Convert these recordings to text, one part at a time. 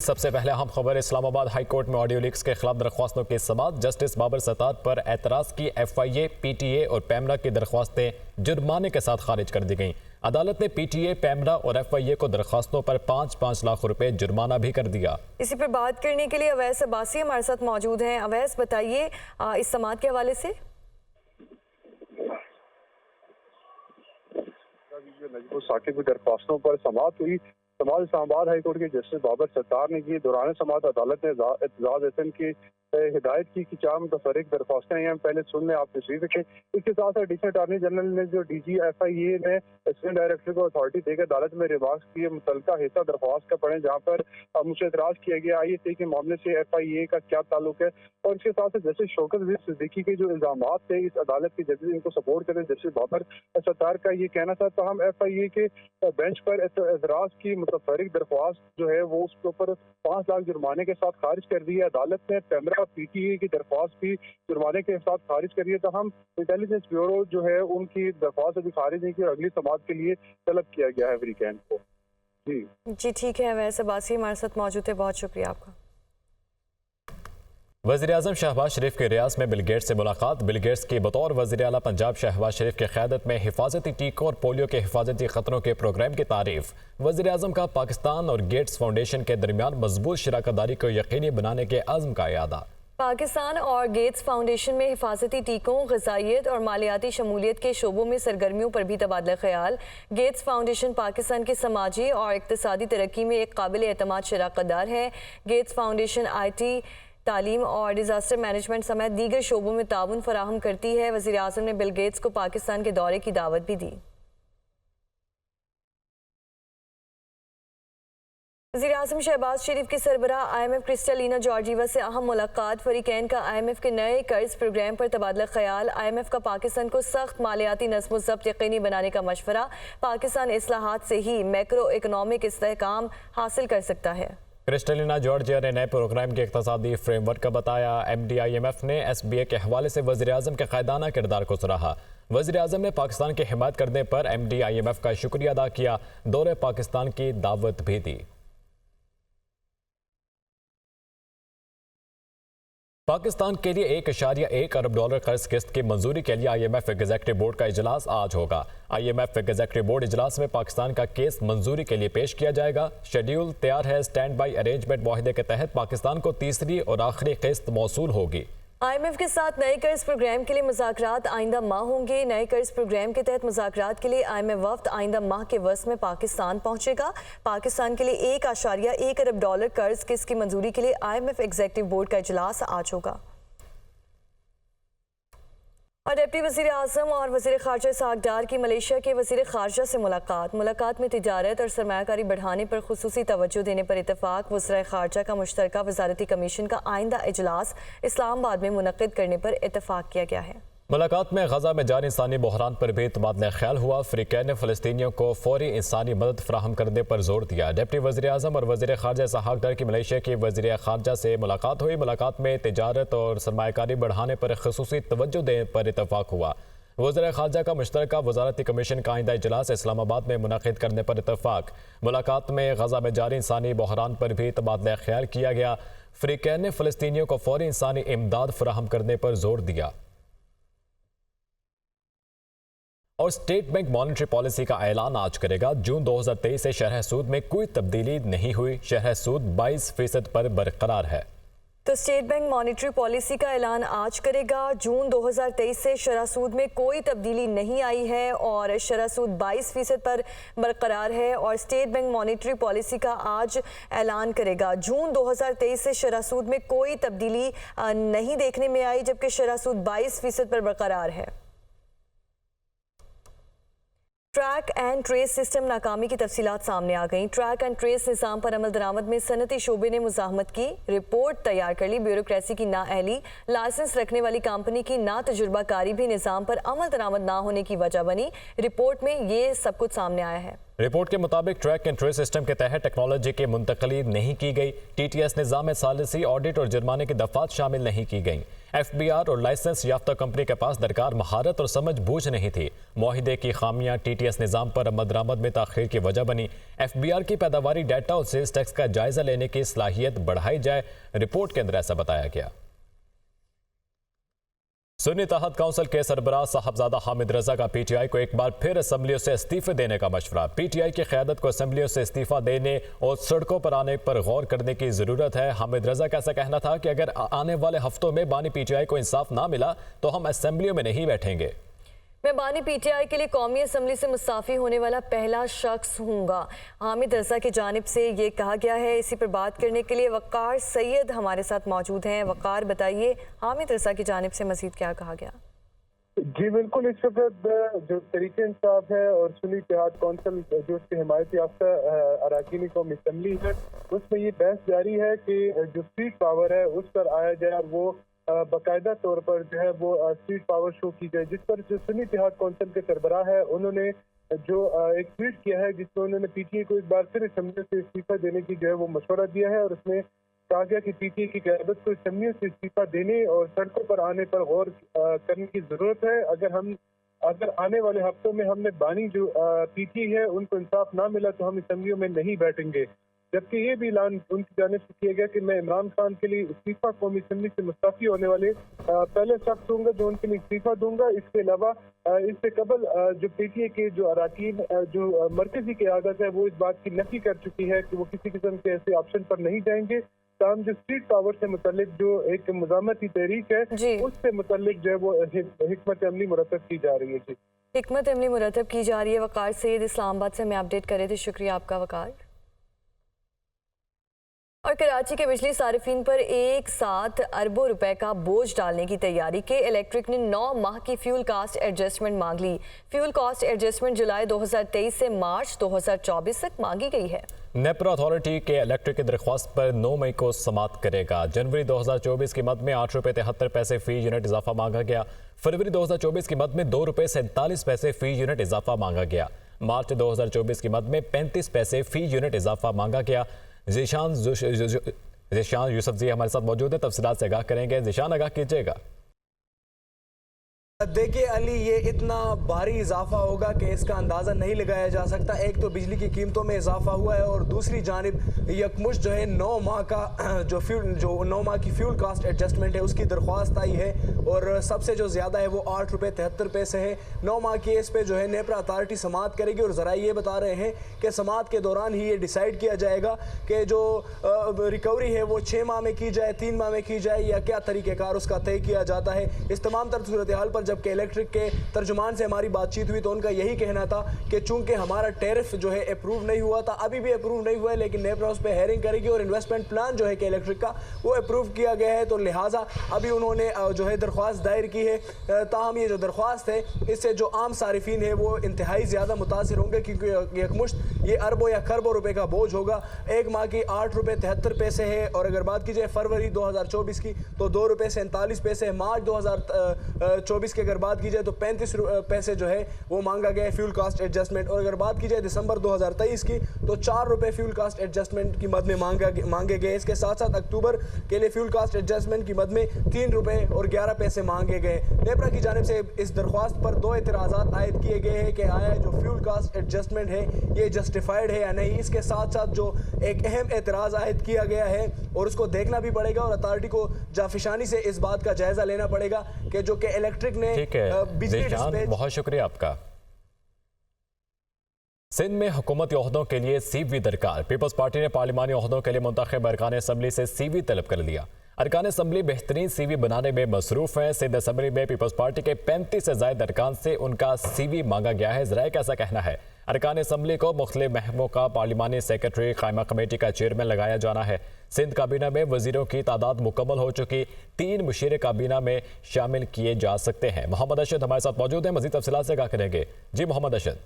सबसे पहले हम खबर इस्लामाबाद हाई कोर्ट में ऑडियो लीक्स के खिलाफ दरख्वास्तों की समाअत। जस्टिस बाबर सत्तार पर एतराज़ की FIA, PTA और पैमरा की दरख्वास्तें जुर्माने के साथ खारिज कर दी गईं। अदालत ने PTA, पैमरा और FIA को दरख्वास्तों पर 5-5 लाख रुपए जुर्माना भी कर दिया। इसी पर बात करने के लिए अवैस अब्बासी हमारे साथ मौजूद हैं। अवैस, बताइए इस समाअत के हवाले से। साकिब की दरख्वास्तों पर समाअत हुई। समाअत इस्लामाबाद हाई कोर्ट के जस्टिस बाबर सत्तार ने की। दौरान समाअत अदालत ने एतजाज हसन की हिदायत की कि क्या मुतफर्रिक दरख्वास्तें हैं, पहले सुन लें, आप तशरीफ रखें। इसके साथ एडिशनल अटॉर्नी जनरल ने जो DG FIA ने असिस्टेंट डायरेक्टर को अथॉरिटी देकर अदालत में रिमार्क्स किए। मुतल्लिका हिस्सा दरख्वास्त का पढ़ें, जहाँ पर मुझसे एतराज किया गया ISA के मामले से FIA का क्या ताल्लुक है। और इसके साथ जस्टिस शौकत अजीज सिद्दीकी के जो इल्जाम थे इस अदालत के जजेस इनको सपोर्ट करें। जस्टिस बाबर सत्तार का ये कहना था, तमाम FIA के बेंच पर एतराज की मुतफर्रिक दरख्वास्त जो है वो उसके ऊपर 5 लाख जुर्माने के साथ खारिज कर दी है। अदालत ने पैमरा PTA की दरख्वास्त भी जुर्माने के साथ खारिज करी है। तो हम इंटेलिजेंस ब्यूरो जो है उनकी दरख्वास्त अभी खारिज नहीं की और अगली समाअत के लिए तलब किया गया है वीकेंड को। जी ठीक है, वैसे अब्बासी हमारे साथ मौजूद है, बहुत शुक्रिया आपका। वज़ीर-ए-आज़म शहबाज शरीफ के रियाज में बिल गेट्स से मुलाकात। बिल गेट्स की बतौर वज़ीर आला पंजाब शहबाज शरीफ की क़यादत में हिफाजती टीकों और पोलियो के हिफाजती ख़तरों के प्रोग्राम की तारीफ। वज़ीर-ए-आज़म का पाकिस्तान और गेट्स फाउंडेशन के दरमियान मजबूत शराकतदारी को यकीनी बनाने के अज़्म का इयादा। पाकिस्तान और गेट्स फाउंडेशन में हिफाजती टीकों, ग़िज़ाइयत और मालियाती शमूलियत के शोबों में सरगर्मियों पर भी तबादला ख्याल। गेट्स फाउंडेशन पाकिस्तान की समाजी और इक़्तिसादी तरक्की में एक काबिल एतमाद शराकतदार है। गेट्स फाउंडेशन IT, तालीम और डिज़ास्टर मैनेजमेंट समेत दीगर शोबों में ताउन फराहम करती है। वज़ीर आज़म ने बिल गेट्स को पाकिस्तान के दौरे की दावत भी दी। वज़ीर आज़म शहबाज शरीफ की सरबराह IMF क्रिस्टलिना जॉर्जीवा से अहम मुलाकात। फरीकैन का IMF के नए कर्ज प्रोग्राम पर तबादला ख्याल। IMF का पाकिस्तान को सख्त मालियाती नज़्म ज़ब्त यकीनी बनाने का मशवरा। पाकिस्तान इस्लाहात से ही मैक्रो इकनॉमिक इस्तेहकाम हासिल कर सकता है। क्रिस्टलिना जॉर्जिया ने नए प्रोग्राम के इक़्तिसादी फ्रेमवर्क का बताया। MD IMF ने SBA के हवाले से वज़ीर-ए-आज़म के क़ायदाना किरदार को सराहा। वज़ीर-ए-आज़म ने पाकिस्तान की हिमायत करने पर MD IMF का शुक्रिया अदा किया। दौरे पाकिस्तान की दावत भी दी। पाकिस्तान के लिए $1.1 अरब कर्ज किस्त की मंजूरी के लिए IMF एग्जीक्यूटिव बोर्ड का इजलास आज होगा। IMF एग्जीक्यूटिव बोर्ड इजलास में पाकिस्तान का केस मंजूरी के लिए पेश किया जाएगा। शेड्यूल तैयार है। स्टैंड बाई अरेंजमेंट मुआहदे के तहत पाकिस्तान को तीसरी और आखिरी किस्त मौसूल होगी। IMF के साथ नए कर्ज प्रोग्राम के लिए मुज़ाकरात आइंदा माह होंगे। नए कर्ज प्रोग्राम के तहत मुज़ाकरात के लिए IMF वफ्द आइंदा माह के वस्त में पाकिस्तान पहुंचेगा। पाकिस्तान के लिए $1.1 अरब कर्ज किस्त की मंजूरी के लिए IMF एग्जीक्यूटिव बोर्ड का इजलास आज होगा। और डिप्टी वज़ीर आज़म और वज़ीर ख़ारजा इसहाक़ डार की मलेशिया के वज़ीर ख़ारजा से मुलाकात में तिजारत और सरमायाकारी बढ़ाने पर खुसूसी तवज्जो देने पर इत्तफ़ाक़। वज़ीर ख़ारजा का मुश्तरका वज़ारती कमीशन का आइंदा इजलास इस्लामाबाद में मुनक़्क़िद करने पर इत्तफ़ाक़ किया गया है। मुलाकात में गज़ा में जारी इंसानी बहरान पर भी तबादला ख्याल हुआ। फ्रीकैन ने फ़लस्तीनियों को फौरी इंसानी मदद फराहम करने पर जोर दिया। डिप्टी वज़ीर आज़म और वज़ीर ख़ारजा इसहाक़ डार की मलेशिया की वज़ीर ख़ारजा से मुलाकात हुई। मुलाकात में तिजारत और सरमायाकारी बढ़ाने पर ख़ुसूसी तवज्जो देने पर इत्तफ़ाक़ हुआ। वज़ीर ख़ारजा का मुश्तरका वज़ारती कमीशन का आइंदा इजलास इस्लामाबाद में मुनक़्क़िद करने पर इत्तफ़ाक़। मुलाकात में गज़ा में जारी इंसानी बहरान पर भी तबादला ख्याल किया गया। फ्रीकैन ने फ़लस्तीनियों को फौरी इंसानी इमदाद फराहम करने पर जोर दिया। और स्टेट बैंक मॉनेटरी पॉलिसी का ऐलान आज करेगा। जून 2023 से शरह सूद में कोई तब्दीली नहीं हुई। शरह सूद 22% पर बरकरार है। तो स्टेट बैंक मॉनेटरी पॉलिसी का ऐलान आज करेगा। जून 2023 से शरह सूद में कोई तब्दीली नहीं आई है और शरह सूद 22% पर बरकरार है। और स्टेट बैंक मॉनेटरी पॉलिसी का आज ऐलान करेगा। जून 2023 से शरह सूद में कोई तब्दीली नहीं देखने में आई, जबकि शरह सूद 22% पर बरकरार है। ट्रैक एंड ट्रेस सिस्टम नाकामी की तफसीलात सामने आ गई। ट्रैक एंड ट्रेस निज़ाम पर अमल दरामद में सनती शोबे ने मुज़ाहमत की, रिपोर्ट तैयार कर ली। ब्यूरोक्रेसी की नाअहली, लाइसेंस रखने वाली कंपनी की ना तजुर्बाकारी भी निज़ाम पर अमल दरामद ना होने की वजह बनी। रिपोर्ट में ये सब कुछ सामने आया है। रिपोर्ट के मुताबिक ट्रैक एंड ट्रेस सिस्टम के तहत टेक्नोलॉजी की मुंतकली नहीं की गई। TTS निज़ाम सालिसी, ऑडिट और जुर्माने की दफात शामिल नहीं की गई। FBR और लाइसेंस याफ्ता कंपनी के पास दरकार महारत और समझ बूझ नहीं थी। मुआहिदे की खामियां TTS निज़ाम पर आमद दरामद में ताखीर की वजह बनी। FBR की पैदावारी डाटा और सेल्स टैक्स का जायजा लेने की सलाहियत बढ़ाई जाए, रिपोर्ट के अंदर ऐसा बताया गया। सुन्नी तहत काउंसिल के सरबराह साहबजादा हामिद रजा का PTI को एक बार फिर असम्बलियों से इस्तीफे देने का मशवरा। PTI की क़यादत को असम्बलियों से इस्तीफा देने और सड़कों पर आने पर गौर करने की ज़रूरत है। हामिद रजा का ऐसा कहना था कि अगर आने वाले हफ्तों में बानी PTI को इंसाफ ना मिला तो हम असम्बलियों में नहीं बैठेंगे। मैं बानी PTI के लिए कौमी असम्बली से मुस्ताफ़ी होने वाला पहला शख्स हूँगा, हामिद रजा की जानिब से ये कहा गया है। इसी पर बात करने के लिए वक़ार सैयद हमारे साथ मौजूद हैं। वक़ार, बताइए हामिद रजा की जानिब से मज़ीद क्या कहा गया? जी बिल्कुल, इस वक्त जो तरीके इंसाफ है और सुन्नी इत्तेहाद कौंसिल जो उसकी हिमायत याफ्ता अरकान कौमी असम्बली है, उसमें ये बहस जारी है कि जो स्ट्रीट पावर है उस पर आया जाए और वो बाकायदा तौर पर जो है वो स्ट्रीट पावर शो की जाए, जिस पर जो सुन्नी इत्तेहाद कौंसिल के सरबराह है उन्होंने जो एक ट्वीट किया है जिसमें उन्होंने PTI को एक बार फिर असम्बली से इस्तीफा देने की जो है वो मशवरा दिया है। और उसमें कहा गया कि PTI की क़यादत को असम्बलियों से इस्तीफा देने और सड़कों पर आने पर गौर करने की ज़रूरत है। अगर आने वाले हफ्तों में हमने बानी जो PTI है उनको इंसाफ ना मिला तो हम असम्बलियों में नहीं बैठेंगे। जबकि ये भी ऐलान उनकी जानिब से किया गया कि मैं इमरान खान के लिए इस्तीफा कौमी असम्बली से मुस्ताफ़ी होने वाले पहले शख्स होंगे जो उनके लिए इस्तीफा दूंगा। इसके अलावा इससे कबल जो PTI के जो अरकान जो मरकजी क़यादत है वो इस बात की नफी कर चुकी है कि वो किसी किस्म के ऐसे ऑप्शन पर नहीं जाएंगे। तमाम जो स्ट्रीट पावर से मुतल्लिक जो एक मुज़ामती तहरीक है उससे मुतल्लिक जो है वो हिकमत अमली मुरतब की जा रही है। जी, हिकमत अमली मुरतब की जा रही है। वक़ार सैयद इस्लामाबाद से हमें अपडेट कर रहे थे, शुक्रिया आपका वक़ार। और कराची के बिजली सारिफीन पर एक साथ अरबों रुपए का बोझ डालने की तैयारी के इलेक्ट्रिक ने 9 माह की फ्यूल कास्ट एडजस्टमेंट मांग ली। फ्यूल कास्ट एडजस्टमेंट जुलाई 2023 से मार्च 2024 तक मांगी गई है। नेपरा अथॉरिटी के इलेक्ट्रिक की दरख्वास्त पर 9 मई को समाप्त करेगा। जनवरी 2024 की मद में 8 रुपये 73 पैसे फी यूनिट इजाफा मांगा गया। फरवरी 2024 की मद में 2 रुपये 47 पैसे फी यूनिट इजाफा मांगा गया। मार्च 2024 की मद में 35 पैसे फी यूनिट इजाफा मांगा गया। ज़ीशान यूसुफ जी हमारे साथ मौजूद है, तफसीलात से आगाह करेंगे। ज़ीशान, आगाह कीजिएगा। देखिए अली, ये इतना भारी इजाफा होगा कि इसका अंदाज़ा नहीं लगाया जा सकता। एक तो बिजली की कीमतों में इजाफा हुआ है और दूसरी जानिब यकमुश्त जो है 9 माह का जो 9 माह की फ्यूल कास्ट एडजस्टमेंट है उसकी दरख्वास्त आई है और सबसे जो ज़्यादा है वो 8 रुपये 73 पैसे है। 9 माह की इस पे जो है नेपरा अथॉरिटी समाअत करेगी और ज़रा ये बता रहे हैं कि समाअत के दौरान ही ये डिसाइड किया जाएगा कि जो रिकवरी है वो 6 माह में की जाए, 3 माह में की जाए या क्या तरीक़ेकार उसका तय किया जाता है। इस तमाम तर सूरत हाल पर जबकि इलेक्ट्रिक के तर्जुमान से हमारी बातचीत हुई तो उनका यही कहना था कि चूंकि हमारा टैरिफ जो है अप्रूव नहीं हुआ था, अभी भी अप्रूव नहीं हुआ है, लेकिन नेपरा उस पर हेयरिंग करेगी और इन्वेस्टमेंट प्लान जो है कि इलेक्ट्रिक का वो अप्रूव किया गया है। तो लिहाजा अभी उन्होंने जो है दरख्वास्त दायर की है। ताहम ये जो दरख्वास्त है इससे जो आम सारिफीन है वो इंतहाई ज़्यादा मुतासिर होंगे क्योंकि यकमुश्त ये अरबों या खरबों रुपए का बोझ होगा। एक माह की 8 रुपये 73 पैसे है और अगर बात की जाए फरवरी 2024 की तो 2 रुपये 47 पैसे। मार्च 2024 की अगर बात की जाए तो 35 पैसे जो है वो मांगा गया है फ्यूल कास्ट एडजस्टमेंट। और अगर बात की जाए दिसंबर 2023 की तो 4 रुपये फ्यूल कास्ट एडजस्टमेंट की मद में मांगे गए। इसके साथ साथ अक्टूबर के लिए फ्यूल कास्ट एडजस्टमेंट की मद में 3 रुपये और 11 पैसे मांगे गए। नेपरा की जानिब से इस दरख्वास्त पर 2 एतराज़ात आयद किए गए हैं कि आया जो फ्यूल कास्ट एडजस्टमेंट है ये जस्टिफाइड है या नहीं। इसके साथ साथ जो एक अहम एतराज़ आयद किया गया है और उसको देखना भी पड़ेगा और अथॉरिटी को जाफिशानी से इस बात का जायजा लेना पड़ेगा कि जो कि इलेक्ट्रिक ने बिजली। बहुत शुक्रिया आपका। सिंध में हुकूमती ओहदों के लिए CV दरकार। पीपल्स पार्टी ने पार्लिमानी ओहदों के लिए मुंतखब अरकान असम्बली से CV तलब कर लिया। अरकान असम्बली बेहतरीन CV बनाने में मसरूफ़ हैं। सिंध असम्बली में पीपल्स पार्टी के 35 से ज़ायद अरकान से उनका CV मांगा गया है। ज़रा कैसा कहना है, अरकान असम्बली को मुख्तलिफ महकमों का पार्लिमानी सेक्रेटरी कायमा कमेटी का चेयरमैन लगाया जाना है। सिंध काबीना में वजीरों की तादाद मुकम्मल हो चुकी, 3 मुशीर काबीना में शामिल किए जा सकते हैं। मोहम्मद अशद हमारे साथ मौजूद हैं, मज़ीद तफसीलात से क्या करेंगे। जी मोहम्मद अशद।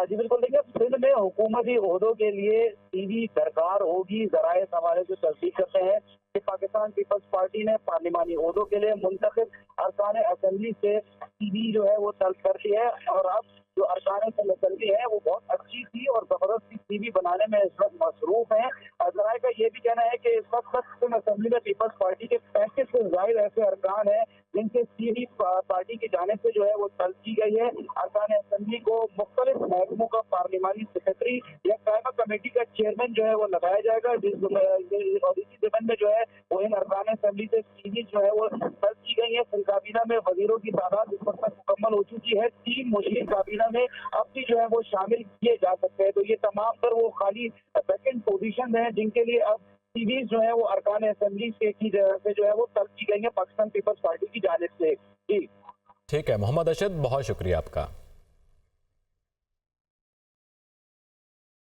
जी बिल्कुल, देखिए सिंध में हुकूमती ओहदों के लिए CV दरकार होगी। ज़राए हमारे जो तस्दीक करते हैं कि पाकिस्तान पीपल्स पार्टी ने पार्लिमानी ओहदों के लिए मुंतखब अरकान असम्बली से CV जो है वो तलब कर ली है और अब जो अरकान असम्बली है वो बहुत अच्छी थी और जबरदस्त सीवी बनाने में इस वक्त मसरूफ है। जराये का ये भी कहना है कि इस वक्त तक असेंबली में पीपल्स पार्टी के 35 से ज्यादा ऐसे अरकान हैं जिनसे सीवी पार्टी की जानिब से जो है वो तलब की गई है। अरकान असेंबली को मुख्तलिफ महकमों का पार्लिमानी सेक्रेटरी या कायमा कमेटी का चेयरमैन जो है वो लगाया जाएगा, और इसी जमन में जो है वो इन अरकान असेंबली से सीवी जो है वो तलब की गई है। फिल काबीना में वजीरों की तादाद इस वक्त मुकम्मल हो चुकी है। 3 मुशीर काबीना में अब भी जो है वो शामिल किए जा सकते हैं। तो ये तमाम पर वो खाली वैकेंट पोजीशन है जिनके लिए अब सीवीज जो है वो अरकान असेंबली की जगह से जो है वो तलब की गई है पाकिस्तान पीपल्स पार्टी की जानिब से। जी ठीक है मोहम्मद अरशद, बहुत शुक्रिया आपका।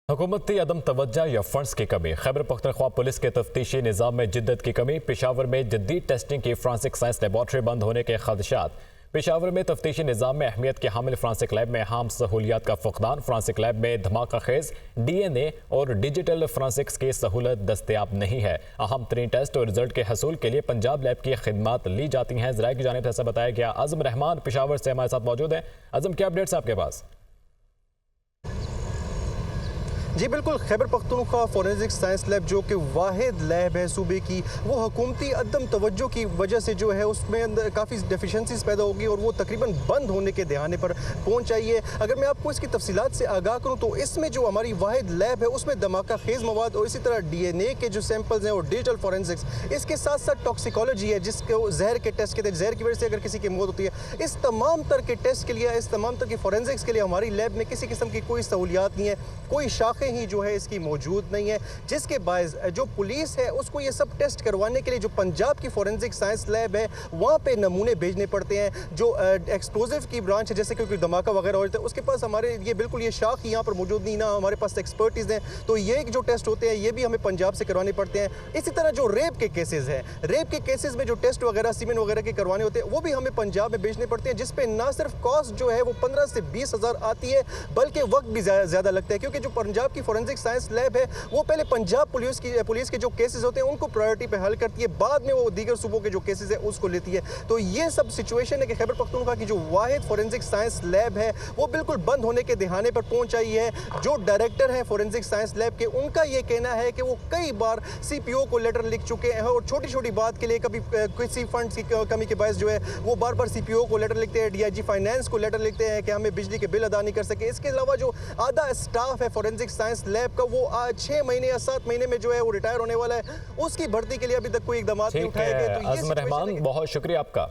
हुकूमती अदम तवज्जो या फंड्स की कमी, खैबर पख्तूनख्वा पुलिस के तफ्तीशी निज़ाम में जिद्दत की कमी, पेशावर में जदीद टेस्टिंग की फ्रांसिक साइंस लेबॉर्ट्री बंद होने के खदशात, पेशावर में तफ्तीशी निज़ाम में अहमियत के हामिल फ्रांसिक लैब में अहम सहूलियात का फुकदान, फ्रांसिक लैब में धमाका खेज DNA और डिजिटल फ्रांसिक्स की सहूलत दस्तयाब नहीं है। अहम तरीन टेस्ट और रिजल्ट के हसूल के लिए पंजाब लैब की खिदमात ली जाती हैं। ज़राए की जानिब से ऐसा बताया गया। आज़म रहमान पेशावर से हमारे साथ मौजूद है। आज़म, क्या अपडेट्स आपके पास? जी बिल्कुल, Khyber Pakhtunkhwa forensic science lab जो कि वाहिद लैब है सूबे की, वो हुकूमती अदम तवज्जो की वजह से जो है उसमें काफ़ी डेफिशिएंसीज पैदा होगी और वो तकरीबन बंद होने के दहाने पर पहुंच आई है। अगर मैं आपको इसकी तफसीलात से आगाह करूं तो इसमें जो हमारी वाहिद लैब है उसमें धमाका खेज मवाद और इसी तरह DNA के जो सैंपल्स हैं और डिजिटल फोरेंसिक्स, इसके साथ साथ टॉक्सिकोलॉजी है जिसको जहर के टेस्ट कहते हैं, जहर की वजह से अगर किसी की मौत होती है, इस तमाम तरह के टेस्ट के लिए, इस तमाम तरह की फोरेंसिक्स के लिए हमारी लैब में किसी किस्म की कोई सहूलियात नहीं है, कोई शाखें ही जो है इसकी मौजूद नहीं है, जिसके बायस जो पुलिस है उसको ये सब टेस्ट करवाने के लिए जो पंजाब की फोरेंसिक साइंस लैब है वहाँ पे नमूने भेजने पड़ते हैं। जो एक्सप्लोजिव की ब्रांच है जैसे कि धमाका वगैरह हो जाता है उसके पास हमारे ये बिल्कुल ये शाख यहाँ पर मौजूद नहीं, ना हमारे पास एक्सपर्टीज हैं, तो ये जो टेस्ट होते हैं ये भी हमें पंजाब से करवाने पड़ते हैं। इसी तरह जो रेप के केसेस हैं, रेप के केसेस में जो टेस्ट वगैरह सीमेन वगैरह के करवाने होते हैं वो भी हमें पंजाब में भेजने पड़ते हैं, जिसपे ना सिर्फ कॉस्ट जो है वो 15 से 20 हज़ार आती है बल्कि वक्त भी ज़्यादा लगता है, क्योंकि जो पंजाब की फोरेंसिक साइंस लैब है वो पहले पंजाब पुलिस के जो केसेस होते हैं उनको प्रायोरिटी पे हल करती है, बाद में वो दीगर सूबों के जो केसेस है उसको लेती है। तो ये सब सिचुएशन है कि खैबर पख्तूनख्वा की जो वाहिद फोरेंसिक साइंस लैब है वो बिल्कुल बंद होने के दहाने पर पहुंच आई है। जो डायरेक्टर है फोरेंसिक साइंस लैब के, उनका ये कहना है कि वो कई बार CPO को लेटर लिख चुके हैं और छोटी छोटी बात के लिए कभी किसी फंड की कमी के बायस जो है वो बार बार CPO को लेटर लिखते हैं, DIG फाइनेंस को लेटर लिखते हैं कि हमें बिजली के बिल अदा नहीं कर सके। इसके अलावा जो आधा स्टाफ है फोरेंसिक साइंस लैब का वो 6 महीने या 7 महीने में जो है वो रिटायर होने वाला है, उसकी भर्ती के लिए अभी तक कोई इकदाम नहीं उठाए गए। तो आज़म रहमान, बहुत शुक्रिया आपका।